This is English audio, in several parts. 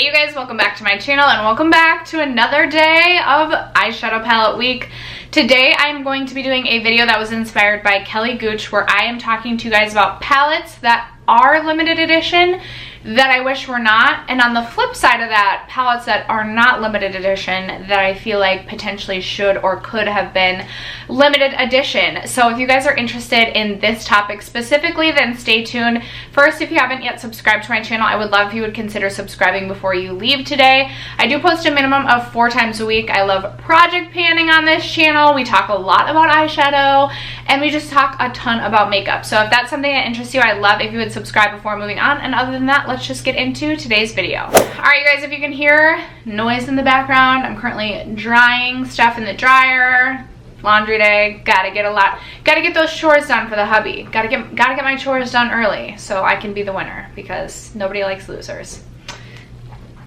Hey you guys, welcome back to my channel and welcome back to another day of eyeshadow palette week. Today I'm going to be doing a video that was inspired by Kelly Gooch where I am talking to you guys about palettes that are limited edition that I wish were not, and on the flip side of that, palettes that are not limited edition that I feel like potentially should or could have been limited edition. So if you guys are interested in this topic specifically, then stay tuned. First, if you haven't yet subscribed to my channel, I would love if you would consider subscribing before you leave today. I do post a minimum of 4 times a week. I love project panning on this channel. We talk a lot about eyeshadow and we just talk a ton about makeup. So if that's something that interests you, I'd love if you would subscribe before moving on. And other than that, let's just get into today's video. Alright you guys, if you can hear noise in the background, I'm currently drying stuff in the dryer. Laundry day, gotta get those chores done for the hubby. Gotta get my chores done early so I can be the winner because nobody likes losers.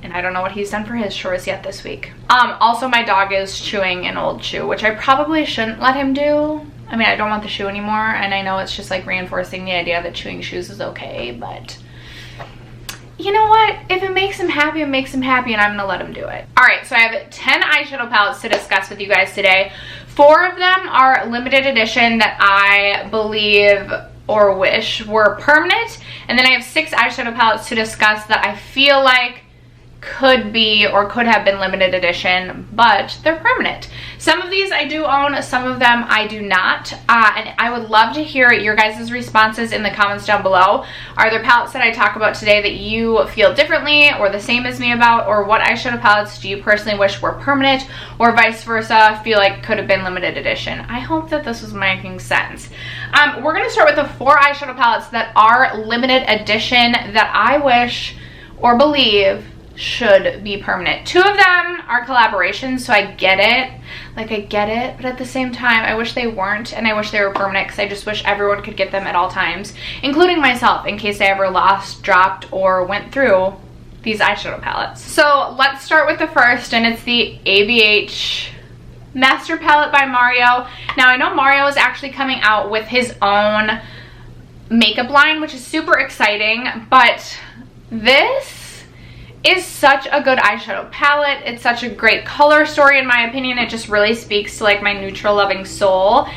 And I don't know what he's done for his chores yet this week. Also my dog is chewing an old shoe, which I probably shouldn't let him do. I mean, I don't want the shoe anymore, and I know it's just like reinforcing the idea that chewing shoes is okay, but you know what? If it makes him happy, it makes him happy, and I'm gonna let him do it. Alright, so I have 10 eyeshadow palettes to discuss with you guys today. 4 of them are limited edition that I believe or wish were permanent, and then I have 6 eyeshadow palettes to discuss that I feel like could be or could have been limited edition, but they're permanent. Some of these I do own, some of them I do not, and I would love to hear your guys' responses in the comments down below. Are there palettes that I talk about today that you feel differently or the same as me about, or what eyeshadow palettes do you personally wish were permanent, or vice versa, feel like could have been limited edition? I hope that this was making sense. We're going to start with the 4 eyeshadow palettes that are limited edition that I wish or believe should be permanent. 2 of them are collaborations, so I get it. Like, I get it, but at the same time, I wish they weren't, and I wish they were permanent because I just wish everyone could get them at all times, including myself, in case I ever lost, dropped, or went through these eyeshadow palettes. So let's start with the first, and it's the ABH Master Palette by Mario. Now, I know Mario is actually coming out with his own makeup line, which is super exciting, but this is such a good eyeshadow palette. It's such a great color story in my opinion. It just really speaks to like my neutral loving soul,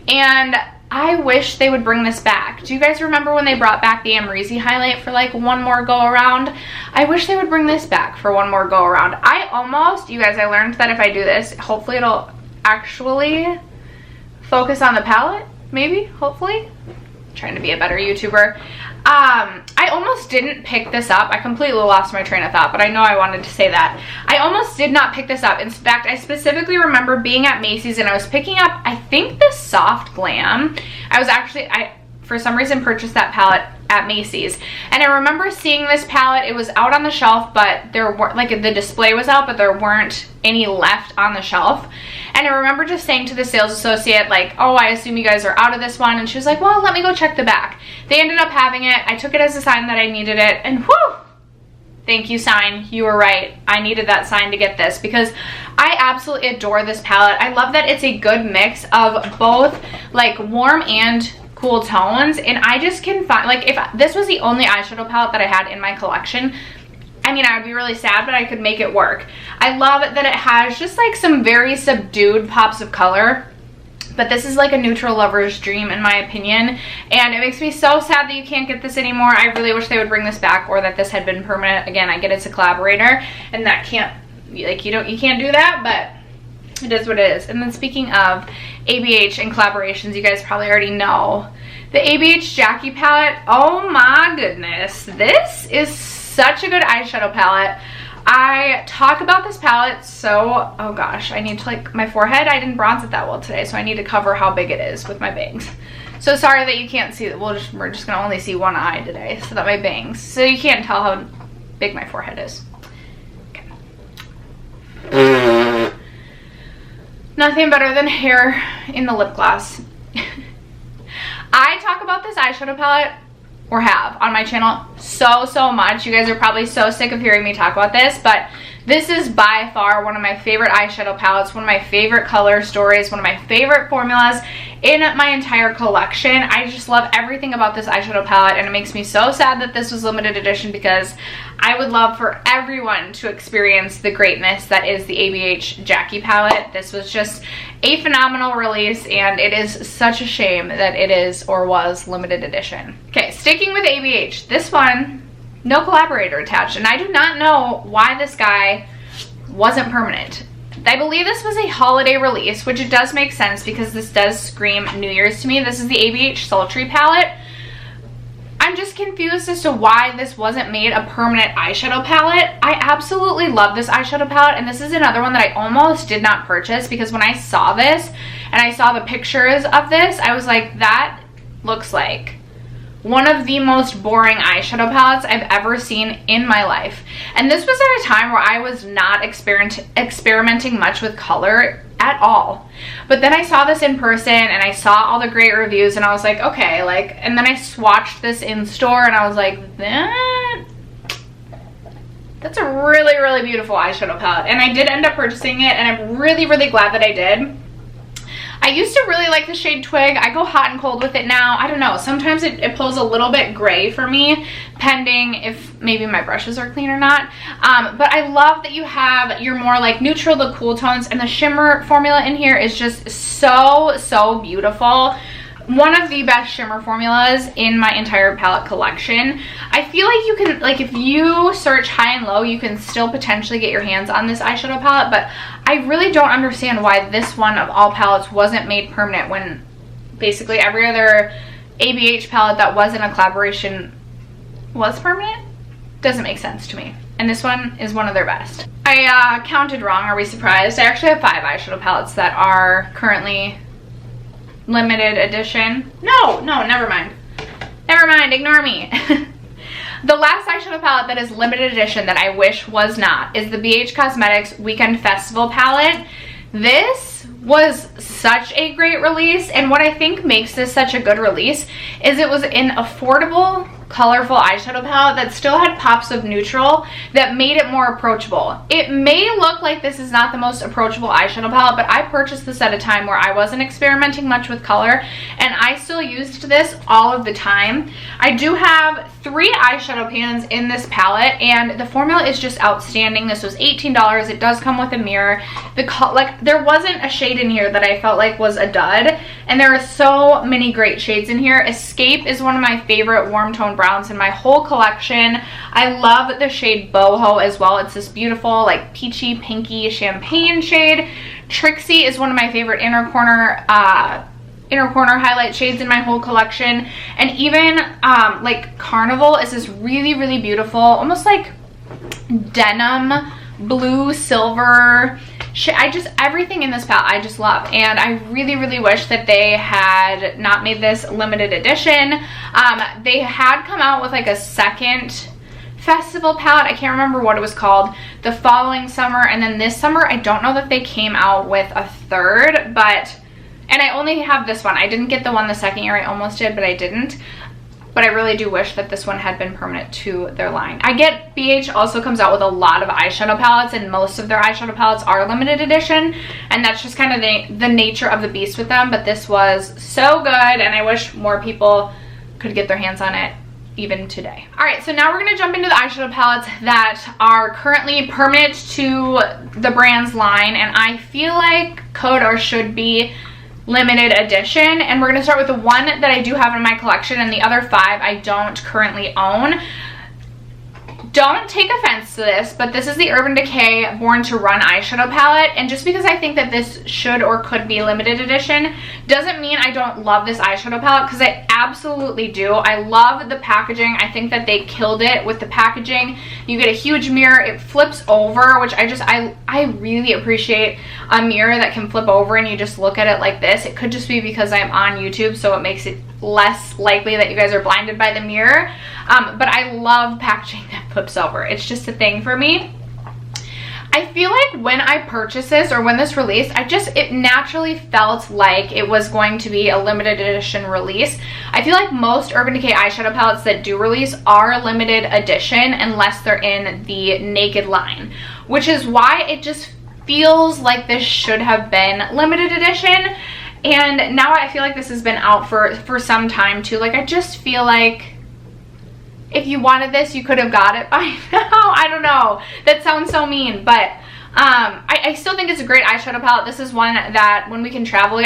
and I wish they would bring this back. Do you guys remember when they brought back the Amrezy highlight for like one more go around? I wish they would bring this back for one more go around. You guys, I learned that if I do this, hopefully it'll actually focus on the palette, maybe, hopefully. I'm trying to be a better YouTuber. I almost didn't pick this up. I completely lost my train of thought, but I know I wanted to say that. I almost did not pick this up. In fact, I specifically remember being at Macy's and I was picking up, I think, the Soft Glam. I for some reason purchased that palette at Macy's, and I remember seeing this palette. It was out on the shelf, but there weren't, like, the display was out, but there weren't any left on the shelf. And I remember just saying to the sales associate, like, oh, I assume you guys are out of this one, and she was like, well, let me go check the back. They ended up having it. I took it as a sign that I needed it, and whew, thank you, sign. You were right. I needed that sign to get this because I absolutely adore this palette. I love that it's a good mix of both like warm and cool tones, and I just can find, like, if this was the only eyeshadow palette that I had in my collection, I mean, I would be really sad, but I could make it work. I love that it has just like some very subdued pops of color, but this is like a neutral lover's dream in my opinion, and it makes me so sad that you can't get this anymore. I really wish they would bring this back, or that this had been permanent. Again, I get it's a collaborator and that can't, like, you can't do that, but it is what it is. And then speaking of ABH and collaborations, you guys probably already know the ABH Jackie palette. Oh my goodness, this is such a good eyeshadow palette. I talk about this palette so, oh gosh, I need to, like, my forehead, I didn't bronze it that well today, so I need to cover how big it is with my bangs. So sorry that you can't see it. We're just gonna only see one eye today, so that my bangs, so you can't tell how big my forehead is. Okay. Nothing better than hair in the lip gloss. I talk about this eyeshadow palette, or have, on my channel so much. You guys are probably so sick of hearing me talk about this, but This is by far one of my favorite eyeshadow palettes, one of my favorite color stories, one of my favorite formulas in my entire collection. I just love everything about this eyeshadow palette, and it makes me so sad that this was limited edition because I would love for everyone to experience the greatness that is the ABH Jackie palette. This was just a phenomenal release, and it is such a shame that it is or was limited edition. Okay, sticking with ABH, this one, no collaborator attached, and I do not know why this guy wasn't permanent. I believe this was a holiday release, which it does make sense because this does scream New Year's to me. This is the ABH Sultry palette. I'm just confused as to why this wasn't made a permanent eyeshadow palette. I absolutely love this eyeshadow palette, and this is another one that I almost did not purchase because when I saw this and I saw the pictures of this, I was like, that looks like one of the most boring eyeshadow palettes I've ever seen in my life. And this was at a time where I was not experimenting much with color at all. But then I saw this in person and I saw all the great reviews and I was like, okay, like, and then I swatched this in store and I was like, that's a really, really beautiful eyeshadow palette. And I did end up purchasing it, and I'm really, really glad that I did. I used to really like the shade Twig. I go hot and cold with it now. I don't know. Sometimes it pulls a little bit gray for me, pending if maybe my brushes are clean or not. But I love that you have your more like neutral to cool tones, and the shimmer formula in here is just so, so beautiful. One of the best shimmer formulas in my entire palette collection. I feel like you can, like, if you search high and low, you can still potentially get your hands on this eyeshadow palette, but I really don't understand why this one of all palettes wasn't made permanent when basically every other ABH palette that wasn't a collaboration was permanent. Doesn't make sense to me. And this one is one of their best. I counted wrong. Are we surprised? I actually have 5 eyeshadow palettes that are currently limited edition. No, never mind. Never mind, ignore me. The last eyeshadow palette that is limited edition that I wish was not is the BH Cosmetics Weekend Festival palette. This was such a great release, and what I think makes this such a good release is it was an affordable, colorful eyeshadow palette that still had pops of neutral that made it more approachable. It may look like this is not the most approachable eyeshadow palette, but I purchased this at a time where I wasn't experimenting much with color, and I still used this all of the time. I do have 3 eyeshadow pans in this palette, and the formula is just outstanding. This was $18. It does come with a mirror. Like, there wasn't a shade in here that I felt like was a dud, and there are so many great shades in here. Escape is one of my favorite warm tone browns in my whole collection. I love the shade Boho as well. It's this beautiful like peachy pinky champagne shade. Trixie is one of my favorite inner corner highlight shades in my whole collection. And even like Carnival is this really, really beautiful, almost like denim blue silver. Everything in this palette I just love, and I really, really wish that they had not made this limited edition. They had come out with like a second festival palette. I can't remember what it was called the following summer, and then this summer I don't know that they came out with a third, and I only have this one. I didn't get the one the second year. I almost did, but I didn't. But I really do wish that this one had been permanent to their line. I get BH also comes out with a lot of eyeshadow palettes, and most of their eyeshadow palettes are limited edition, and that's just kind of the nature of the beast with them. But this was so good, and I wish more people could get their hands on it even today. All right, so now we're going to jump into the eyeshadow palettes that are currently permanent to the brand's line, and I feel like could or should be limited edition. And we're going to start with the one that I do have in my collection, and the other 5 I don't currently own. Don't take offense to this, but this is the Urban Decay Born to Run eyeshadow palette, and just because I think that this should or could be limited edition doesn't mean I don't love this eyeshadow palette, because I absolutely do. I love the packaging. I think that they killed it with the packaging. You get a huge mirror. It flips over, which I really appreciate a mirror that can flip over and you just look at it like this. It could just be because I'm on YouTube, so it makes it less likely that you guys are blinded by the mirror. But I love packaging that flips over. It's just a thing for me. I feel like when I purchased this, or when this released, it naturally felt like it was going to be a limited edition release. I feel like most Urban Decay eyeshadow palettes that do release are limited edition unless they're in the Naked line, which is why it just feels like this should have been limited edition. And now I feel like this has been out for some time too. Like, I just feel like if you wanted this, you could have got it by now. I don't know. That sounds so mean, but I still think it's a great eyeshadow palette. This is one that when we can travel,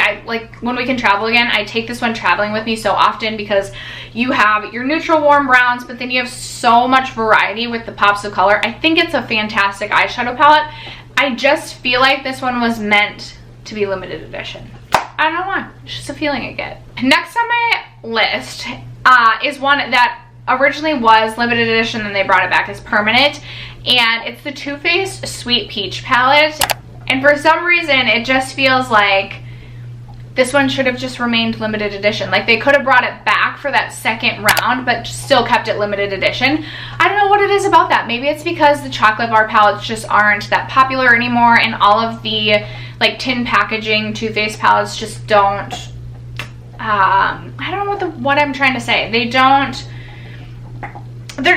when we can travel again, I take this one traveling with me so often, because you have your neutral warm browns, but then you have so much variety with the pops of color. I think it's a fantastic eyeshadow palette. I just feel like this one was meant to be limited edition. I don't know why. It's just a feeling I get. Next on my list is one that originally was limited edition, then they brought it back as permanent, and it's the Too Faced Sweet Peach palette. And for some reason it just feels like this one should have just remained limited edition. Like, they could have brought it back for that second round but still kept it limited edition. I don't know what it is about that. Maybe it's because the chocolate bar palettes just aren't that popular anymore, and all of the like tin packaging Too Faced palettes just don't I don't know what I'm trying to say. They're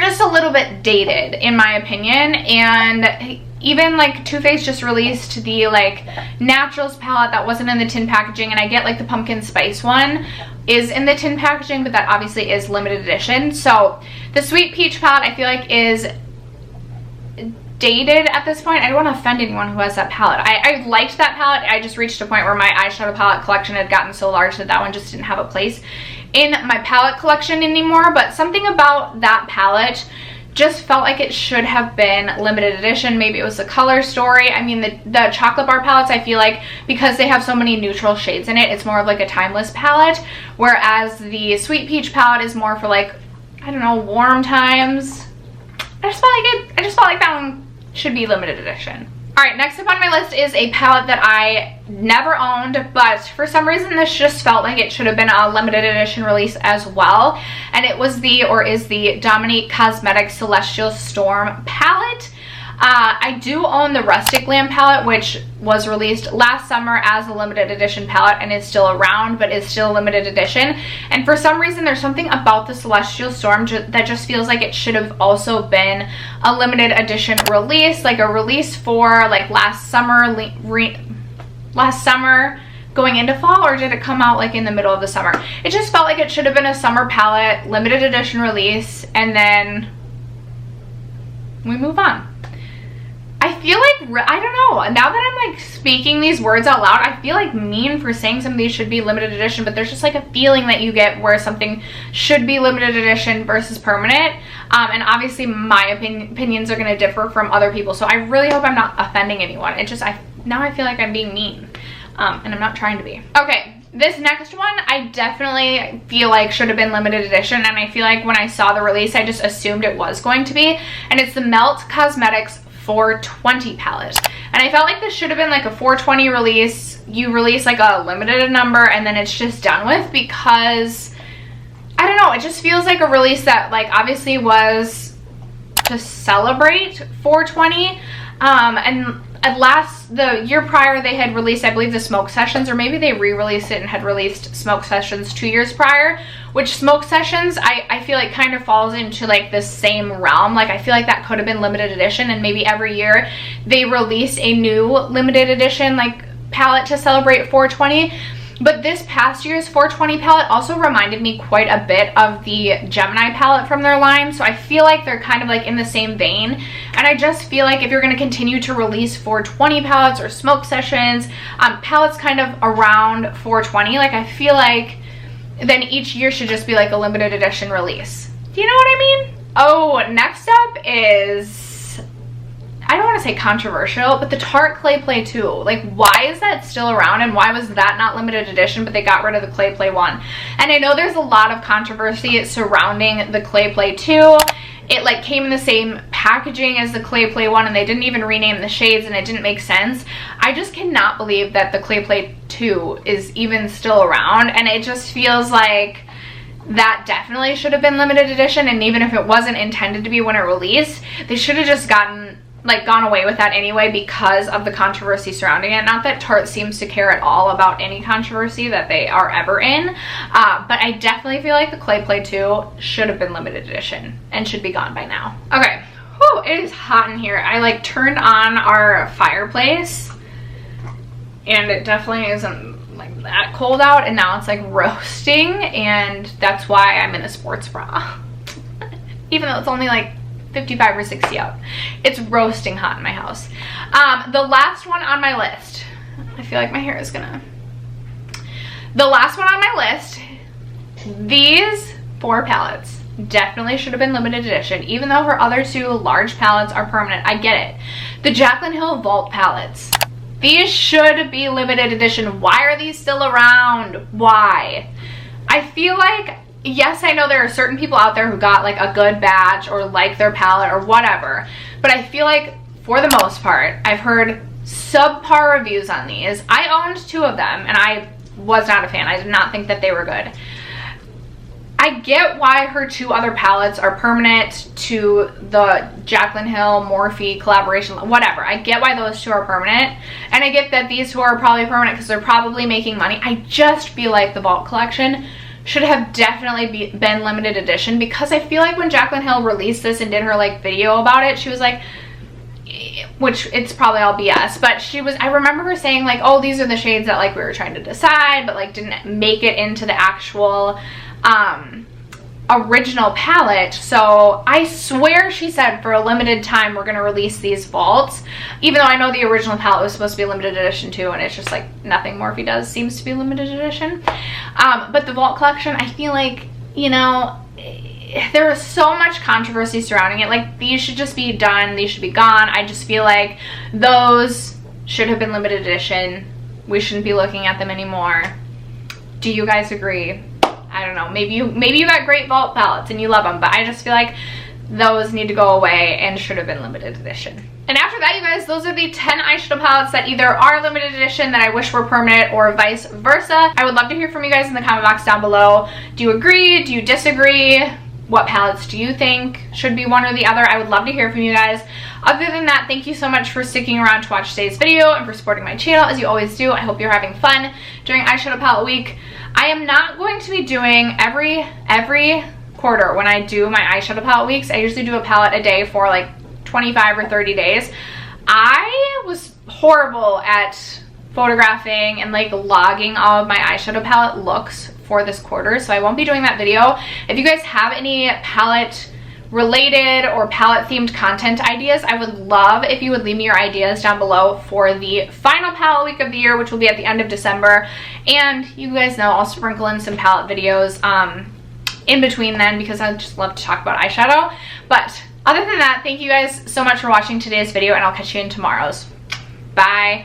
just a little bit dated in my opinion. And even like Too Faced just released the like Naturals palette that wasn't in the tin packaging, and I get like the pumpkin spice one is in the tin packaging, but that obviously is limited edition. So the Sweet Peach palette I feel like is dated at this point. I don't want to offend anyone who has that palette. I liked that palette. I just reached a point where my eyeshadow palette collection had gotten so large that that one just didn't have a place in my palette collection anymore. But something about that palette just felt like it should have been limited edition. Maybe it was the color story. I mean, the chocolate bar palettes, I feel like because they have so many neutral shades in it, it's more of like a timeless palette, whereas the Sweet Peach palette is more for like, I don't know, warm times. I just felt like that one should be limited edition. All right, next up on my list is a palette that I never owned, but for some reason this just felt like it should have been a limited edition release as well. And it was is the Dominique Cosmetics Celestial Storm palette. I do own the Rustic Glam palette, which was released last summer as a limited edition palette and is still around, but is still a limited edition. And for some reason, there's something about the Celestial Storm that just feels like it should have also been a limited edition release, like a release for like last summer going into fall, or did it come out like in the middle of the summer? It just felt like it should have been a summer palette, limited edition release, and then we move on. I feel like, I don't know, now that I'm like speaking these words out loud, I feel like mean for saying some of these should be limited edition, but there's just like a feeling that you get where something should be limited edition versus permanent. And obviously my opinions are going to differ from other people, so I really hope I'm not offending anyone. Now I feel like I'm being mean, and I'm not trying to be. Okay, this next one I definitely feel like should have been limited edition, and I feel like when I saw the release I just assumed it was going to be, and it's the Melt Cosmetics 420 palette. And I felt like this should have been like a 420 release. You release like a limited number and then it's just done with, because I don't know, it just feels like a release that like obviously was to celebrate 420. And the year prior they had released, I believe, the Smoke Sessions, or maybe they re-released it and had released Smoke Sessions 2 years prior, which Smoke Sessions I feel like kind of falls into like the same realm. Like I feel like that could have been limited edition, and maybe every year they release a new limited edition like palette to celebrate 420. But this past year's 420 palette also reminded me quite a bit of the Gemini palette from their line. So I feel like they're kind of like in the same vein. And I just feel like if you're going to continue to release 420 palettes or Smoke Sessions, palettes kind of around 420, like I feel like then each year should just be like a limited edition release. Do you know what I mean? Oh, next up is, I don't want to say controversial, but the Tarte Clay Play 2. Like, why is that still around, and why was that not limited edition, but they got rid of the Clay Play 1? And I know there's a lot of controversy surrounding the Clay Play 2. It like came in the same packaging as the Clay Play 1, and they didn't even rename the shades, and it didn't make sense. I just cannot believe that the Clay Play 2 is even still around, and it just feels like that definitely should have been limited edition. And even if it wasn't intended to be when it released, they should have just gotten like gone away with that anyway because of the controversy surrounding it. Not that Tarte seems to care at all about any controversy that they are ever in, but I definitely feel like the Clay Play 2 should have been limited edition and should be gone by now. Okay, whew, it is hot in here. I like turned on our fireplace and it definitely isn't like that cold out, and now it's like roasting, and that's why I'm in a sports bra. Even though it's only like 55 or 60 out. It's roasting hot in my house. The last one on my list, I feel like my hair is gonna... The last one on my list, these 4 palettes definitely should have been limited edition, even though her other 2 large palettes are permanent. I get it. The Jaclyn Hill Vault palettes, these should be limited edition. Why are these still around? Why? I feel like, yes, I know there are certain people out there who got like a good batch or like their palette or whatever, but I feel like for the most part, I've heard subpar reviews on these. I owned 2 of them and I was not a fan. I did not think that they were good. I get why her 2 other palettes are permanent to the Jaclyn Hill Morphe collaboration, whatever. I get why those 2 are permanent, and I get that these 2 are probably permanent because they're probably making money. I just feel like the Vault collection should have definitely been limited edition, because I feel like when Jaclyn Hill released this and did her like video about it, she was like, which it's probably all BS, but she was, I remember her saying like, oh, these are the shades that like we were trying to decide, but like didn't make it into the actual original palette. So I swear she said for a limited time we're going to release these vaults, even though I know the original palette was supposed to be limited edition too, and it's just like nothing Morphe does seems to be limited edition. But the vault collection, I feel like, you know, there was so much controversy surrounding it. Like, these should just be done, these should be gone. I just feel like those should have been limited edition. We shouldn't be looking at them anymore. Do you guys agree? I don't know, maybe you got great vault palettes and you love them, but I just feel like those need to go away and should have been limited edition. And after that, you guys, those are the 10 eyeshadow palettes that either are limited edition that I wish were permanent, or vice versa. I would love to hear from you guys in the comment box down below. Do you agree? Do you disagree? What palettes do you think should be one or the other? I would love to hear from you guys. Other than that, thank you so much for sticking around to watch today's video and for supporting my channel as you always do. I hope you're having fun during eyeshadow palette week. I am not going to be doing every quarter when I do my eyeshadow palette weeks. I usually do a palette a day for like 25 or 30 days. I was horrible at photographing and like logging all of my eyeshadow palette looks for this quarter, so I won't be doing that video. If you guys have any palette related or palette themed content ideas, I would love if you would leave me your ideas down below for the final palette week of the year, which will be at the end of December. And you guys know I'll sprinkle in some palette videos in between then, because I just love to talk about eyeshadow. But other than that, thank you guys so much for watching today's video, and I'll catch you in tomorrow's. Bye.